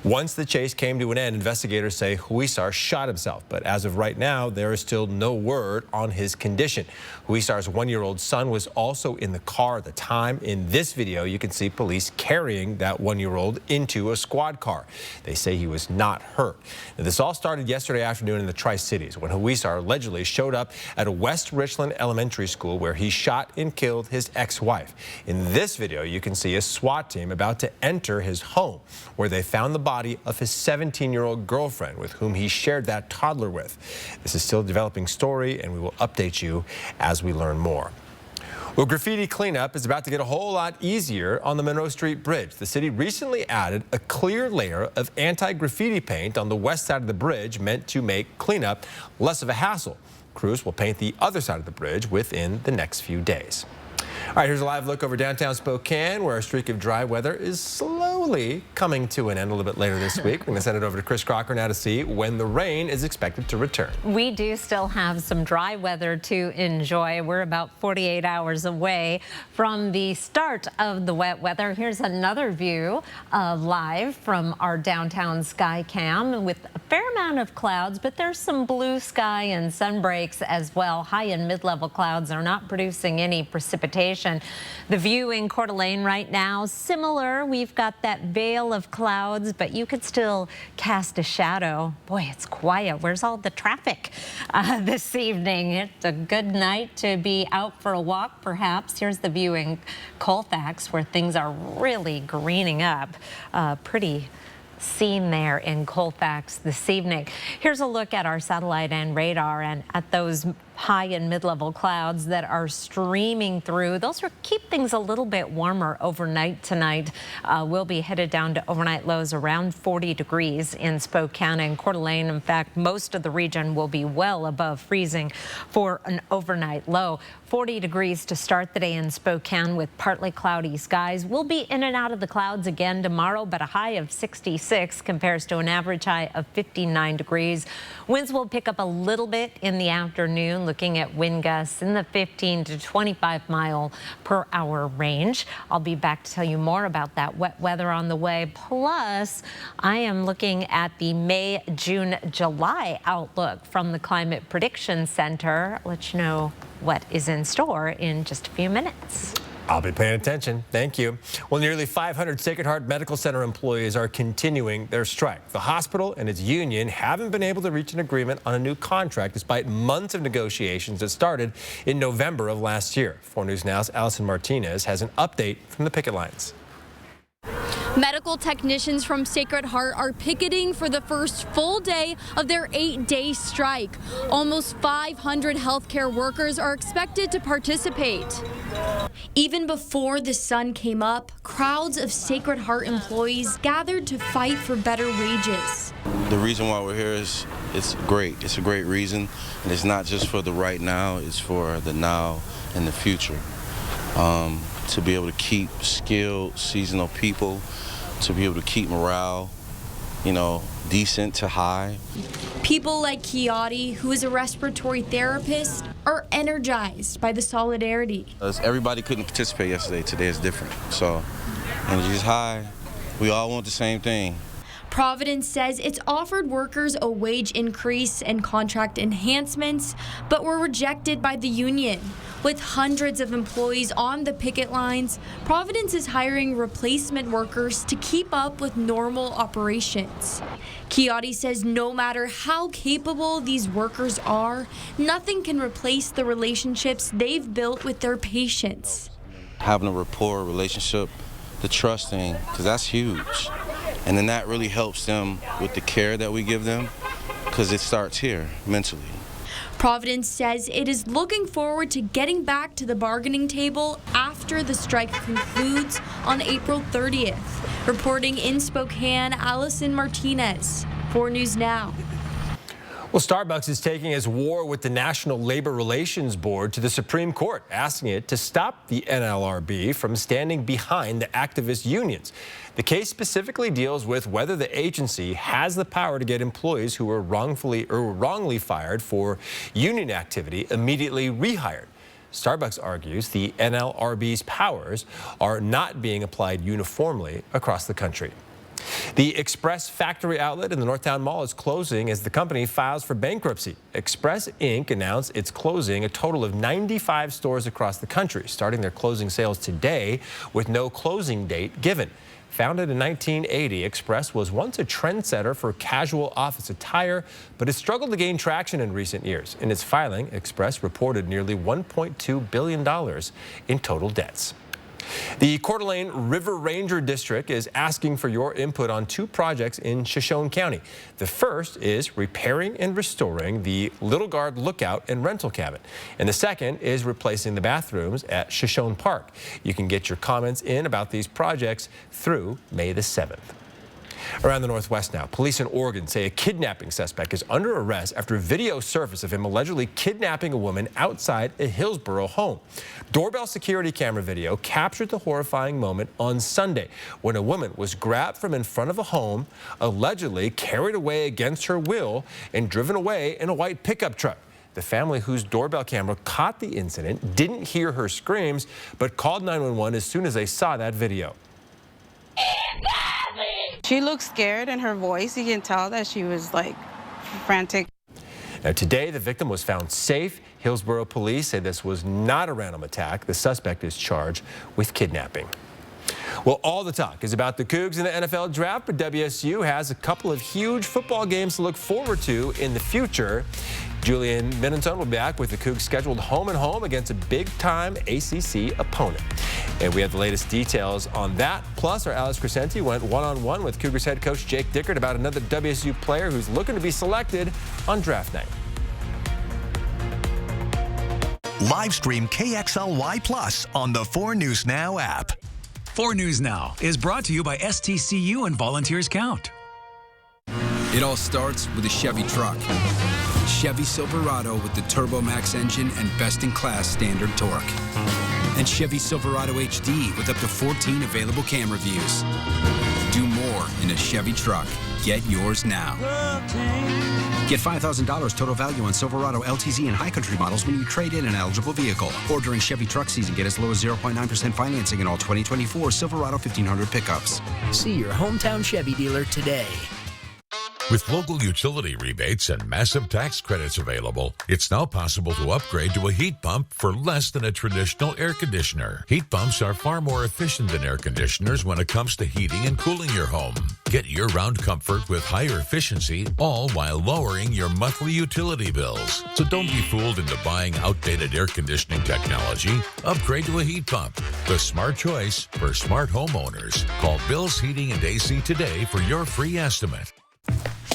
Once the chase came to an end, investigators say Huizar shot himself. But as of right now, there is still no word on his condition. Huizar's 1-year-old son was also in the car at the time. In this video, you can see police carrying that 1-year-old into a squad car. They say he was not hurt. Now, this all started yesterday afternoon in the Tri-Cities when Huizar allegedly showed up at a West Richland elementary school where he shot and killed his ex-wife. In this video, you can see a SWAT team about to enter his home where they found the body of his 17-year-old girlfriend with whom he shared that toddler with. This is still a developing story, and we will update you as we learn more. Well, graffiti cleanup is about to get a whole lot easier on the Monroe Street Bridge. The city recently added a clear layer of anti-graffiti paint on the west side of the bridge meant to make cleanup less of a hassle. Crews will paint the other side of the bridge within the next few days. All right, here's a live look over downtown Spokane, where a streak of dry weather is slowly coming to an end a little bit later this week. We're going to send it over to Chris Crocker now to see when the rain is expected to return. We do still have some dry weather to enjoy. We're about 48 hours away from the start of the wet weather. Here's another view live from our downtown sky cam with a fair amount of clouds, but there's some blue sky and sun breaks as well. High and mid-level clouds are not producing any precipitation. The view in Coeur d'Alene right now, similar. We've got that veil of clouds, but you could still cast a shadow. Boy, it's quiet. Where's all the traffic this evening? It's a good night to be out for a walk, perhaps. Here's the view in Colfax, where things are really greening up. Pretty scene there in Colfax this evening. Here's a look at our satellite and radar and at those high and mid-level clouds that are streaming through. Those will keep things a little bit warmer overnight tonight. We'll be headed down to overnight lows around 40 degrees in Spokane and Coeur d'Alene. In fact, most of the region will be well above freezing for an overnight low. 40 degrees to start the day in Spokane with partly cloudy skies. We'll be in and out of the clouds again tomorrow, but a high of 66 compares to an average high of 59 degrees. Winds will pick up a little bit in the afternoon, looking at wind gusts in the 15 to 25 mile per hour range. I'll be back to tell you more about that wet weather on the way. Plus, I am looking at the May, June, July outlook from the Climate Prediction Center. I'll let you know what is in store in just a few minutes. I'll be paying attention. Thank you. Well, nearly 500 Sacred Heart Medical Center employees are continuing their strike. The hospital and its union haven't been able to reach an agreement on a new contract despite months of negotiations that started in November of last year. 4 News Now's Allison Martinez has an update from the picket lines. Medical technicians from Sacred Heart are picketing for the first full day of their 8-day strike. Almost 500 healthcare workers are expected to participate. Even before the sun came up, crowds of Sacred Heart employees gathered to fight for better wages. The reason why we're here is it's great. It's a great reason, and it's not just for the right now, it's for the now and the future. To be able to keep skilled, seasonal people, to be able to keep morale, decent to high. People like Kiati, who is a respiratory therapist, are energized by the solidarity. Everybody couldn't participate yesterday. Today is different. So, energy's high. We all want the same thing. Providence says it's offered workers a wage increase and contract enhancements, but were rejected by the union. With hundreds of employees on the picket lines, Providence is hiring replacement workers to keep up with normal operations. Kiati says no matter how capable these workers are, nothing can replace the relationships they've built with their patients. Having a rapport, relationship, the trusting, because that's huge. And then that really helps them with the care that we give them, because it starts here, mentally. Providence says it is looking forward to getting back to the bargaining table after the strike concludes on April 30th. Reporting in Spokane, Allison Martinez, 4 News Now. Well, Starbucks is taking its war with the National Labor Relations Board to the Supreme Court, asking it to stop the NLRB from standing behind the activist unions. The case specifically deals with whether the agency has the power to get employees who were wrongly fired for union activity immediately rehired. Starbucks argues the NLRB's powers are not being applied uniformly across the country. The Express factory outlet in the Northtown Mall is closing as the company files for bankruptcy. Express Inc. announced it's closing a total of 95 stores across the country, starting their closing sales today with no closing date given. Founded in 1980, Express was once a trendsetter for casual office attire, but has struggled to gain traction in recent years. In its filing, Express reported nearly $1.2 billion in total debts. The Coeur d'Alene River Ranger District is asking for your input on 2 projects in Shoshone County. The first is repairing and restoring the Little Guard Lookout and Rental Cabin. And the second is replacing the bathrooms at Shoshone Park. You can get your comments in about these projects through May the 7th. Around the Northwest now, police in Oregon say a kidnapping suspect is under arrest after video surfaced of him allegedly kidnapping a woman outside a Hillsboro home. Doorbell security camera video captured the horrifying moment on Sunday when a woman was grabbed from in front of a home, allegedly carried away against her will, and driven away in a white pickup truck. The family whose doorbell camera caught the incident didn't hear her screams, but called 911 as soon as they saw that video. She looked scared in her voice. You can tell that she was like frantic. Now, today, the victim was found safe. Hillsboro police say this was not a random attack. The suspect is charged with kidnapping. Well, all the talk is about the Cougs in the NFL draft, but WSU has a couple of huge football games to look forward to in the future. Julian Middleton will be back with the Cougs scheduled home and home against a big-time ACC opponent. And we have the latest details on that. Plus, our Alex Crescenti went one-on-one with Cougars head coach Jake Dickert about another WSU player who's looking to be selected on draft night. Live stream KXLY Plus on the 4 News Now app. 4 News Now is brought to you by STCU and Volunteers Count. It all starts with a Chevy truck. Chevy Silverado with the Turbo Max engine and best-in-class standard torque. And Chevy Silverado HD with up to 14 available camera views. Do more in a Chevy truck. Get yours now. Get $5,000 total value on Silverado LTZ and High Country models when you trade in an eligible vehicle. Or during Chevy truck season, get as low as 0.9% financing in all 2024 Silverado 1500 pickups. See your hometown Chevy dealer today. With local utility rebates and massive tax credits available, it's now possible to upgrade to a heat pump for less than a traditional air conditioner. Heat pumps are far more efficient than air conditioners when it comes to heating and cooling your home. Get year-round comfort with higher efficiency, all while lowering your monthly utility bills. So don't be fooled into buying outdated air conditioning technology. Upgrade to a heat pump. The smart choice for smart homeowners. Call Bill's Heating and AC today for your free estimate.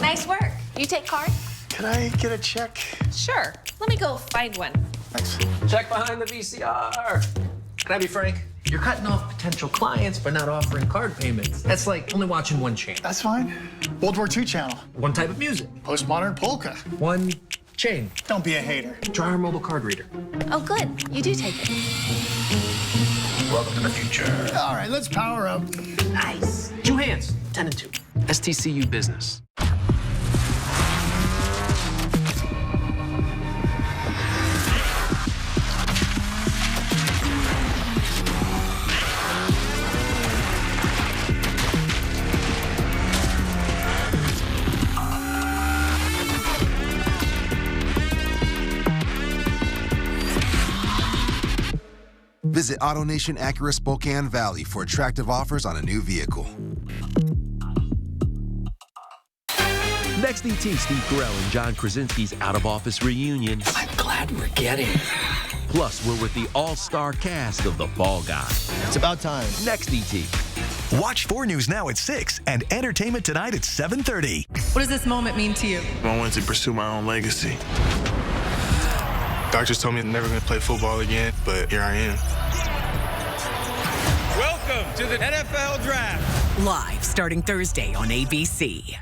Nice work. You take card? Can I get a check? Sure. Let me go find one. Thanks. Check behind the VCR. Can I be frank? You're cutting off potential clients by not offering card payments. That's like only watching one channel. That's fine. World War II channel. One type of music. Postmodern polka. One chain. Don't be a hater. Try our mobile card reader. Oh, good. You do take it. Welcome to the future. All right, let's power up. Nice. 2 hands. 10 and 2. STCU Business. Visit AutoNation Acura Spokane Valley for attractive offers on a new vehicle. Next ET, Steve Carell and John Krasinski's out-of-office reunion. I'm glad we're getting. Plus, we're with the all-star cast of The Fall Guy. It's about time. Next ET. Watch 4 News Now at 6 and Entertainment Tonight at 7:30. What does this moment mean to you? I wanted to pursue my own legacy. Doctors told me I'm never going to play football again, but here I am. Welcome to the NFL Draft. Live starting Thursday on ABC.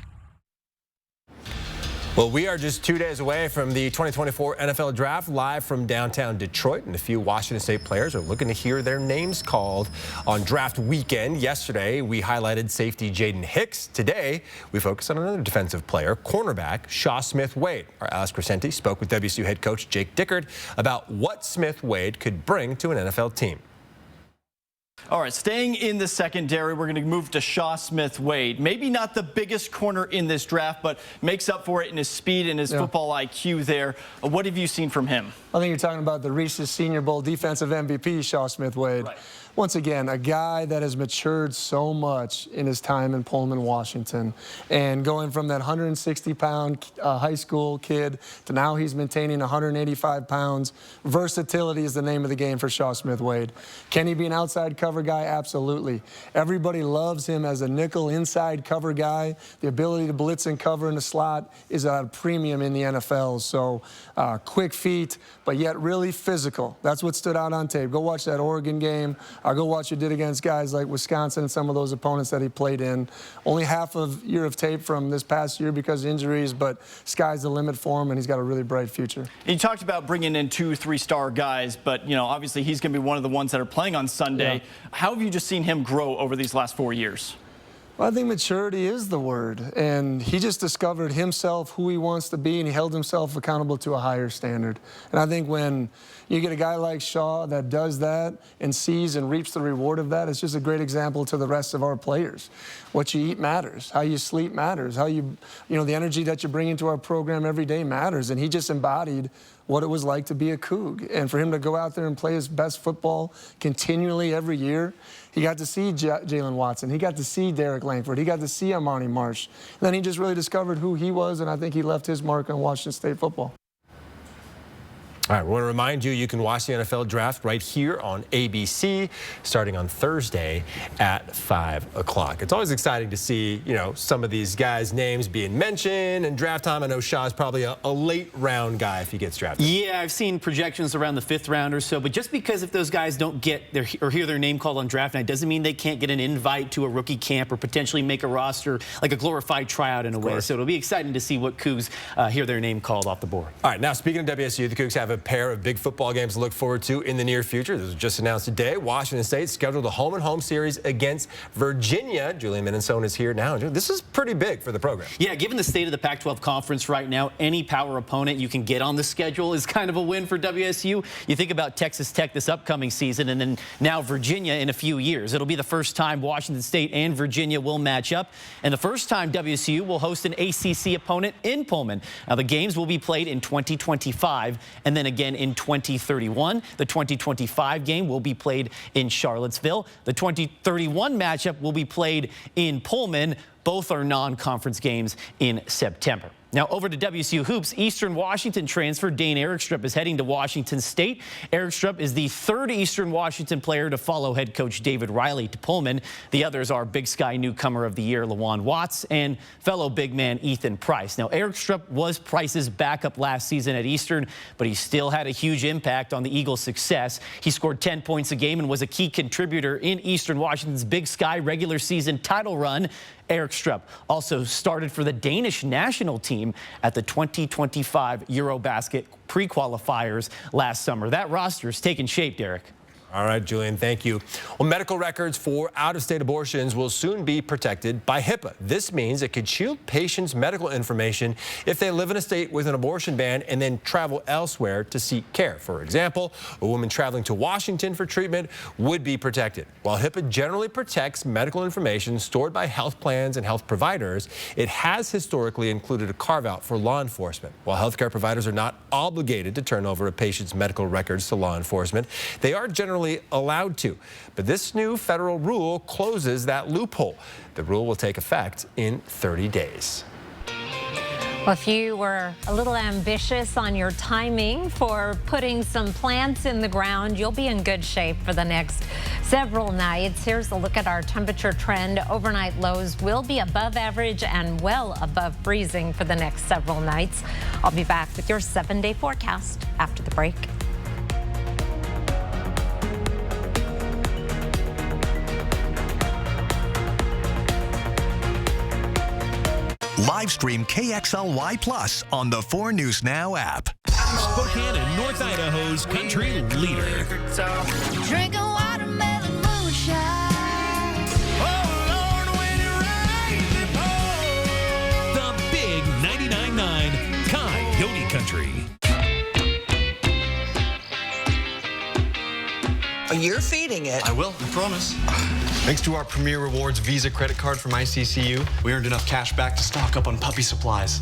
Well, we are just 2 days away from the 2024 NFL Draft, live from downtown Detroit, and a few Washington State players are looking to hear their names called on draft weekend. Yesterday, we highlighted safety Jaden Hicks. Today, we focus on another defensive player, cornerback Shaw Smith-Wade. Our Alex Crescenti spoke with WSU head coach Jake Dickert about what Smith-Wade could bring to an NFL team. All right, staying in the secondary, we're going to move to Shaw Smith-Wade. Maybe not the biggest corner in this draft, but makes up for it in his speed and his football IQ there. What have you seen from him? I think you're talking about the Reese's Senior Bowl defensive MVP, Shaw Smith-Wade. Right. Once again, a guy that has matured so much in his time in Pullman, Washington. And going from that 160-pound high school kid to now he's maintaining 185 pounds. Versatility is the name of the game for Shaw Smith-Wade. Can he be an outside cover guy? Absolutely. Everybody loves him as a nickel inside cover guy. The ability to blitz and cover in the slot is at a premium in the NFL. So quick feet, but yet really physical. That's what stood out on tape. Go watch that Oregon game. Go watch what he did against guys like Wisconsin and some of those opponents that he played in. Only half of year of tape from this past year because of injuries, but sky's the limit for him, and he's got a really bright future. You talked about bringing in 2 3-star guys, but, you know, obviously he's going to be one of the ones that are playing on Sunday. Yeah. How have you just seen him grow over these last 4 years? Well, I think maturity is the word, and he just discovered himself, who he wants to be, and he held himself accountable to a higher standard. And I think when you get a guy like Shaw that does that and sees and reaps the reward of that, it's just a great example to the rest of our players. What you eat matters. How you sleep matters. How you know, the energy that you bring into our program every day matters. And he just embodied what it was like to be a Coug. And for him to go out there and play his best football continually every year, he got to see Jalen Watson. He got to see Derek Langford. He got to see Amani Marsh. And then he just really discovered who he was, and I think he left his mark on Washington State football. All right, we want to remind you, you can watch the NFL Draft right here on ABC starting on Thursday at 5 o'clock. It's always exciting to see, you know, some of these guys' names being mentioned and draft time. I know Shaw's probably a late round guy if he gets drafted. Yeah, I've seen projections around the 5th round or so, but just because if those guys don't get their or hear their name called on draft night doesn't mean they can't get an invite to a rookie camp or potentially make a roster, like a glorified tryout in a way. So it'll be exciting to see what Cougs hear their name called off the board. All right, now speaking of WSU, the Cougs have a pair of big football games to look forward to in the near future. This was just announced today. Washington State scheduled a home-and-home series against Virginia. Julian Minnesota is here now. This is pretty big for the program. Yeah, given the state of the Pac-12 conference right now, any power opponent you can get on the schedule is kind of a win for WSU. You think about Texas Tech this upcoming season, and then now Virginia in a few years. It'll be the first time Washington State and Virginia will match up, and the first time WSU will host an ACC opponent in Pullman. Now, the games will be played in 2025 and then again in 2031. The 2025 game will be played in Charlottesville. The 2031 matchup will be played in Pullman. Both are non-conference games in September. Now over to WSU Hoops. Eastern Washington transfer Dane Erikstrup is heading to Washington State. Erikstrup is the third Eastern Washington player to follow head coach David Riley to Pullman. The others are Big Sky Newcomer of the Year Lawan Watts and fellow big man Ethan Price. Now Erikstrup was Price's backup last season at Eastern, but he still had a huge impact on the Eagles' success. He scored 10 points a game and was a key contributor in Eastern Washington's Big Sky regular season title run. Erikstrup also started for the Danish national team at the 2025 Eurobasket pre-qualifiers last summer. That roster is taking shape, Derek. All right, Julian, thank you. Well, medical records for out-of-state abortions will soon be protected by HIPAA. This means it could shield patients' medical information if they live in a state with an abortion ban and then travel elsewhere to seek care. For example, a woman traveling to Washington for treatment would be protected. While HIPAA generally protects medical information stored by health plans and health providers, it has historically included a carve-out for law enforcement. While healthcare providers are not obligated to turn over a patient's medical records to law enforcement, they are generally allowed to. But this new federal rule closes that loophole. The rule will take effect in 30 days. Well, if you were a little ambitious on your timing for putting some plants in the ground, you'll be in good shape for the next several nights. Here's a look at our temperature trend. Overnight lows will be above average and well above freezing for the next several nights. I'll be back with your 7-day forecast after the break. Live stream KXLY Plus on the 4 News Now app. Spokane and North Idaho's country leader. Drinking watermelon moonshine. Oh, Lord, when it rains, the big 99.9 Coyote Country. You're feeding it. I will, I promise. Thanks to our Premier Rewards Visa credit card from ICCU, we earned enough cash back to stock up on puppy supplies.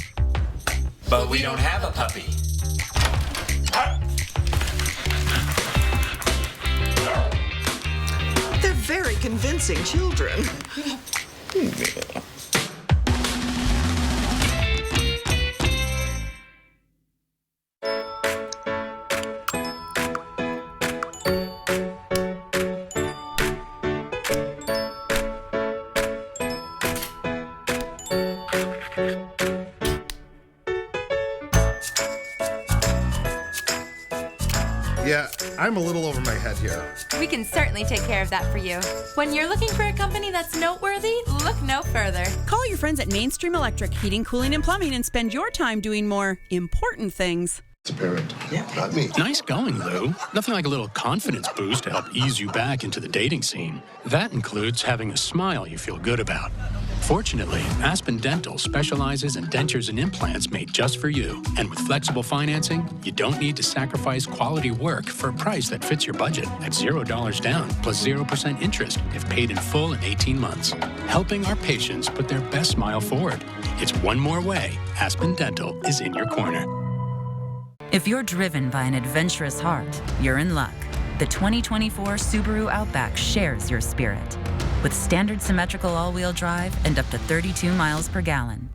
But we don't have a puppy. They're very convincing children. Yeah, I'm a little over my head here. We can certainly take care of that for you. When you're looking for a company that's noteworthy, look no further. Call your friends at Mainstream Electric Heating, Cooling, and Plumbing and spend your time doing more important things. It's a parent, not me. Nice going, Lou. Nothing like a little confidence boost to help ease you back into the dating scene. That includes having a smile you feel good about. Fortunately, Aspen Dental specializes in dentures and implants made just for you. And with flexible financing, you don't need to sacrifice quality work for a price that fits your budget at $0 down plus 0% interest if paid in full in 18 months. Helping our patients put their best smile forward. It's one more way Aspen Dental is in your corner. If you're driven by an adventurous heart, you're in luck. The 2024 Subaru Outback shares your spirit. With standard symmetrical all-wheel drive and up to 32 miles per gallon.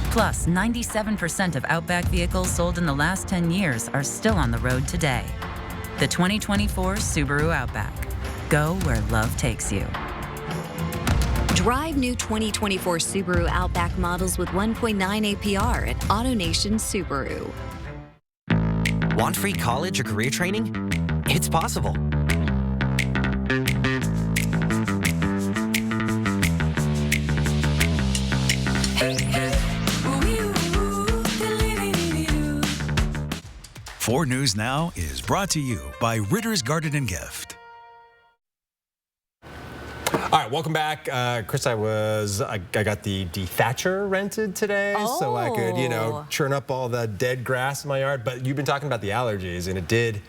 Plus, 97% of Outback vehicles sold in the last 10 years are still on the road today. The 2024 Subaru Outback. Go where love takes you. Drive new 2024 Subaru Outback models with 1.9 APR at AutoNation Subaru. Want free college or career training? It's possible. 4 News Now is brought to you by Ritter's Garden and Gift. All right, welcome back. Chris, I got the dethatcher rented today, so I could, churn up all the dead grass in my yard. But you've been talking about the allergies, and it did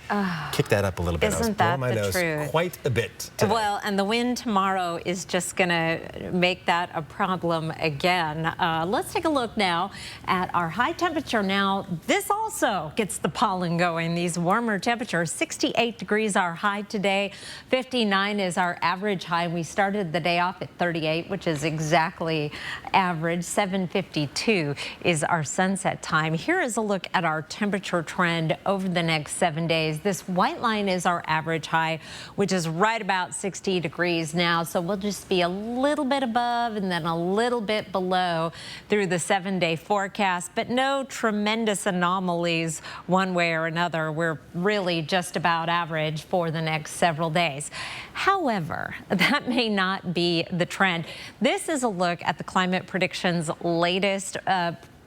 kick that up a little bit. Isn't that my the nose truth? Quite a bit today. Well, and the wind tomorrow is just going to make that a problem again. Let's take a look now at our high temperature. Now, this also gets the pollen going. These warmer temperatures, 68 degrees our high today, 59 is our average high. We started the day off at 38, which is exactly average. 7:52 is our sunset time. Here is a look at our temperature trend over the next 7 days. This white line is our average high, which is right about 60 degrees now. So we'll just be a little bit above and then a little bit below through the 7-day forecast, but no tremendous anomalies one way or another. We're really just about average for the next several days. However, that may not be the trend. This is a look at the Climate Prediction's latest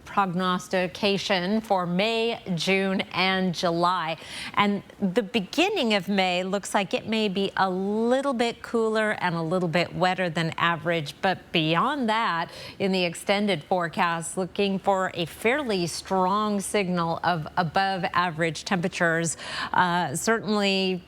prognostication for May, June, and July. And the beginning of May looks like it may be a little bit cooler and a little bit wetter than average. But beyond that, in the extended forecast, looking for a fairly strong signal of above average temperatures. Certainly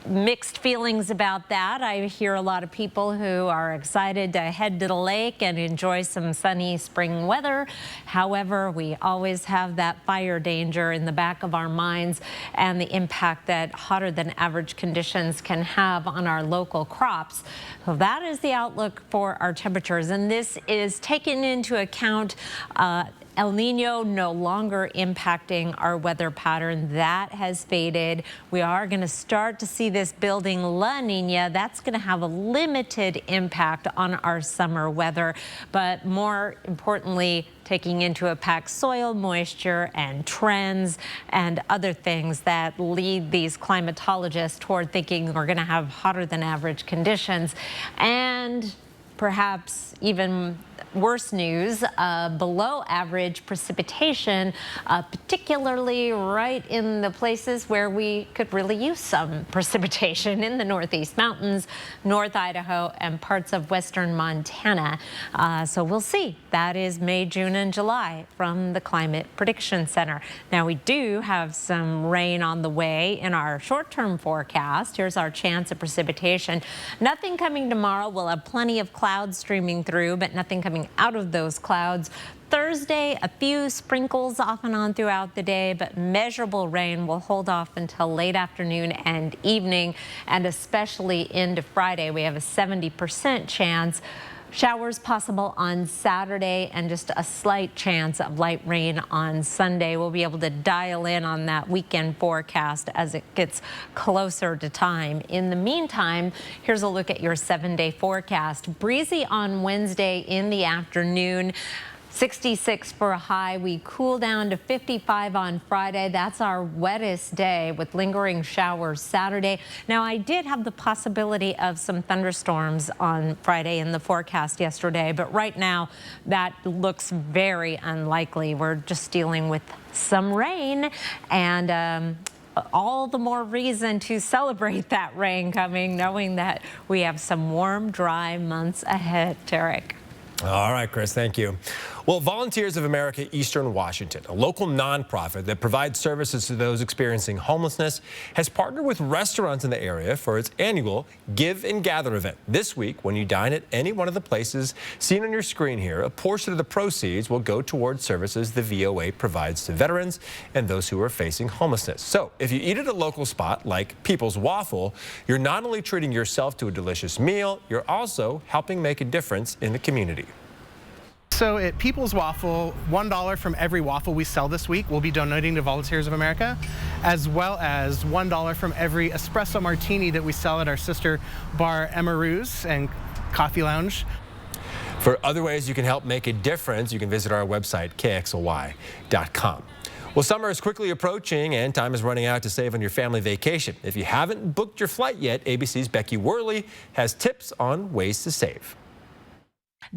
mixed feelings about that. I hear a lot of people who are excited to head to the lake and enjoy some sunny spring weather. However, we always have that fire danger in the back of our minds and the impact that hotter than average conditions can have on our local crops. So that is the outlook for our temperatures, and this is taken into account El Nino no longer impacting our weather pattern. That has faded. We are going to start to see this building La Nina. That's going to have a limited impact on our summer weather, but more importantly, taking into account soil moisture and trends and other things that lead these climatologists toward thinking we're going to have hotter than average conditions. And perhaps even worse news, below average precipitation, particularly right in the places where we could really use some precipitation in the Northeast Mountains, North Idaho, and parts of western Montana. So we'll see. That is May, June, and July from the Climate Prediction Center. Now, we do have some rain on the way in our short-term forecast. Here's our chance of precipitation. Nothing coming tomorrow. We'll have plenty of clouds streaming through, but nothing coming out of those clouds. Thursday, a few sprinkles off and on throughout the day, but measurable rain will hold off until late afternoon and evening, and especially into Friday. We have a 70% chance. Showers possible on Saturday and just a slight chance of light rain on Sunday. We'll be able to dial in on that weekend forecast as it gets closer to time. In the meantime, here's a look at your 7-day forecast. Breezy on Wednesday in the afternoon. 66 for a high. We cool down to 55 on Friday. That's our wettest day with lingering showers Saturday. Now, I did have the possibility of some thunderstorms on Friday in the forecast yesterday, but right now that looks very unlikely. We're just dealing with some rain, and all the more reason to celebrate that rain coming, knowing that we have some warm, dry months ahead. Tarek. All right, Chris, thank you. Well, Volunteers of America Eastern Washington, a local nonprofit that provides services to those experiencing homelessness, has partnered with restaurants in the area for its annual Give and Gather event. This week, when you dine at any one of the places seen on your screen here, a portion of the proceeds will go towards services the VOA provides to veterans and those who are facing homelessness. So if you eat at a local spot like People's Waffle, you're not only treating yourself to a delicious meal, you're also helping make a difference in the community. So at People's Waffle, $1 from every waffle we sell this week will be donating to Volunteers of America, as well as $1 from every espresso martini that we sell at our sister bar Emma Rue's and Coffee Lounge. For other ways you can help make a difference, you can visit our website, KXLY.com. Well, summer is quickly approaching and time is running out to save on your family vacation. If you haven't booked your flight yet, ABC's Becky Worley has tips on ways to save.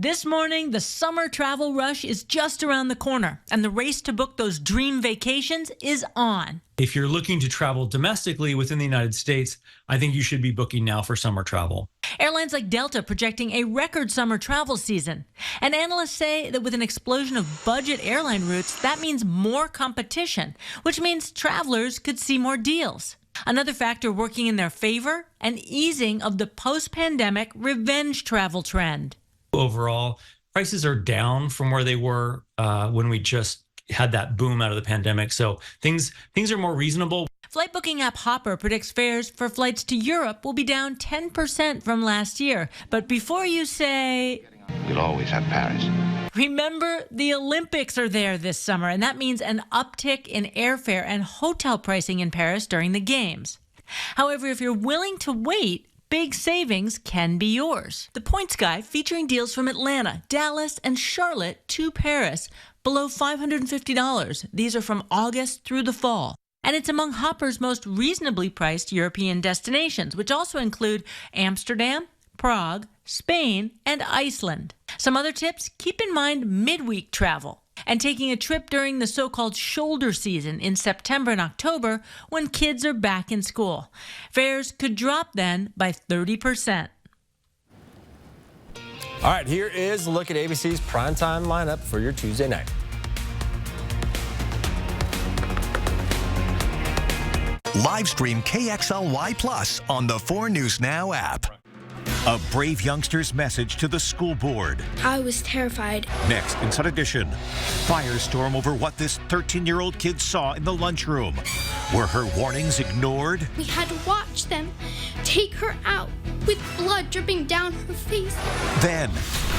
This morning, the summer travel rush is just around the corner, and the race to book those dream vacations is on. If you're looking to travel domestically within the United States, I think you should be booking now for summer travel. Airlines like Delta projecting a record summer travel season. And analysts say that with an explosion of budget airline routes, that means more competition, which means travelers could see more deals. Another factor working in their favor, an easing of the post-pandemic revenge travel trend. Overall, prices are down from where they were when we just had that boom out of the pandemic. So things are more reasonable. Flight booking app Hopper predicts fares for flights to Europe will be down 10% from last year. But before you say, we'll always have Paris. Remember, the Olympics are there this summer, and that means an uptick in airfare and hotel pricing in Paris during the games. However, if you're willing to wait, big savings can be yours. The Points Guy featuring deals from Atlanta, Dallas, and Charlotte to Paris below $550. These are from August through the fall. And it's among Hopper's most reasonably priced European destinations, which also include Amsterdam, Prague, Spain, and Iceland. Some other tips: keep in mind midweek travel and taking a trip during the so-called shoulder season in September and October when kids are back in school. Fares could drop then by 30%. All right, here is a look at ABC's primetime lineup for your Tuesday night. Live stream KXLY Plus on the 4 News Now app. A brave youngster's message to the school board. I was terrified. Next, Inside Edition. Firestorm over what this 13-year-old kid saw in the lunchroom. Were her warnings ignored? We had to watch them take her out with blood dripping down her face. Then,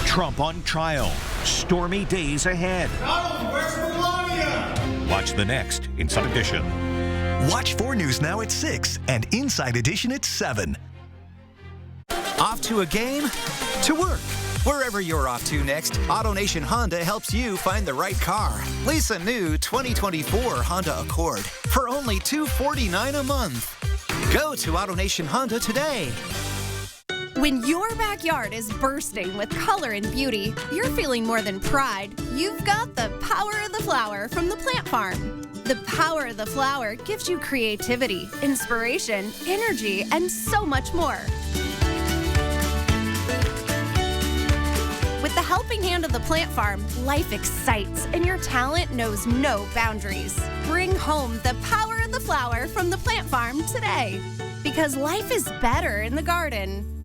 Trump on trial. Stormy days ahead. Donald, where's Melania? Watch the next Inside Edition. Watch 4 News Now at 6 and Inside Edition at 7. Off to a game? To work. Wherever you're off to next, AutoNation Honda helps you find the right car. Lease a new 2024 Honda Accord for only $249 a month. Go to AutoNation Honda today. When your backyard is bursting with color and beauty, you're feeling more than pride. You've got the power of the flower from the Plant Farm. The power of the flower gives you creativity, inspiration, energy, and so much more. With the helping hand of the Plant Farm, life excites and your talent knows no boundaries. Bring home the power of the flower from the Plant Farm today. Because life is better in the garden.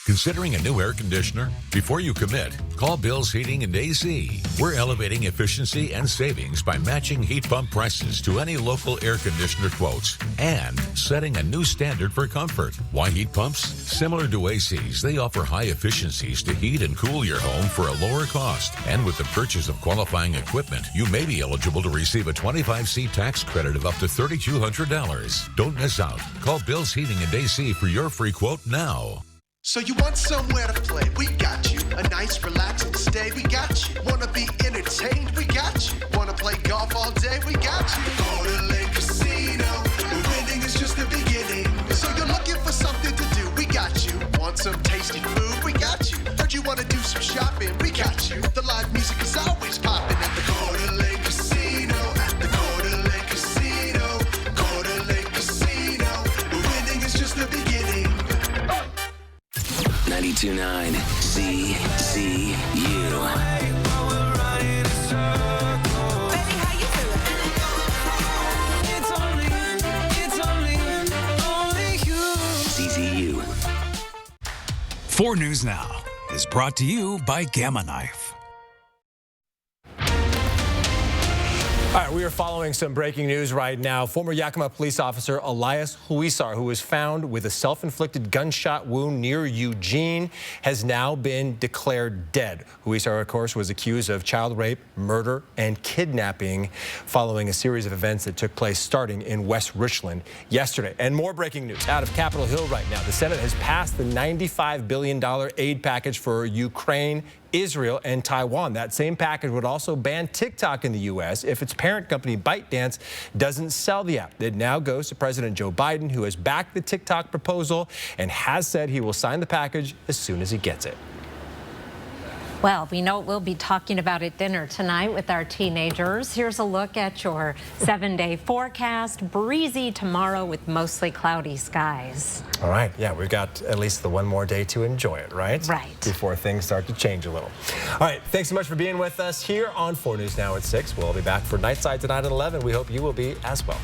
Considering a new air conditioner? Before you commit, call Bill's Heating and AC. We're elevating efficiency and savings by matching heat pump prices to any local air conditioner quotes and setting a new standard for comfort. Why heat pumps? Similar to ACs, they offer high efficiencies to heat and cool your home for a lower cost. And with the purchase of qualifying equipment, you may be eligible to receive a 25C tax credit of up to $3,200. Don't miss out. Call Bill's Heating and AC for your free quote now. So you want somewhere to play? We got you. A nice relaxing stay? We got you. Wanna be entertained? We got you. Wanna play golf all day? We got you. Go to Lake Casino. The winning is just the beginning. So you're looking for something to do? We got you. Want some tasty food? We got you. Heard you wanna do some shopping? We got you. The live music is always popping at the Go to Lake Casino. At the Go to Lake Casino. Go to Lake Casino. The winning is just the beginning. 92.9 CCU. CCU. 4 News Now is brought to you by Gamma Knife. All right, we are following some breaking news right now. Former Yakima police officer Elias Huizar, who was found with a self-inflicted gunshot wound near Eugene, has now been declared dead. Huizar, of course, was accused of child rape, murder, and kidnapping following a series of events that took place starting in West Richland yesterday. And more breaking news out of Capitol Hill right now. The Senate has passed the $95 billion aid package for Ukraine, Israel, and Taiwan. That same package would also ban TikTok in the U.S. if its parent company ByteDance doesn't sell the app. It now goes to President Joe Biden, who has backed the TikTok proposal and has said he will sign the package as soon as he gets it. Well, we know we'll be talking about at dinner tonight with our teenagers. Here's a look at your 7-day forecast. Breezy tomorrow with mostly cloudy skies. All right. Yeah, we've got at least the one more day to enjoy it, right? Right. Before things start to change a little. All right. Thanks so much for being with us here on 4 News Now at 6. We'll be back for Nightside tonight at 11. We hope you will be as well.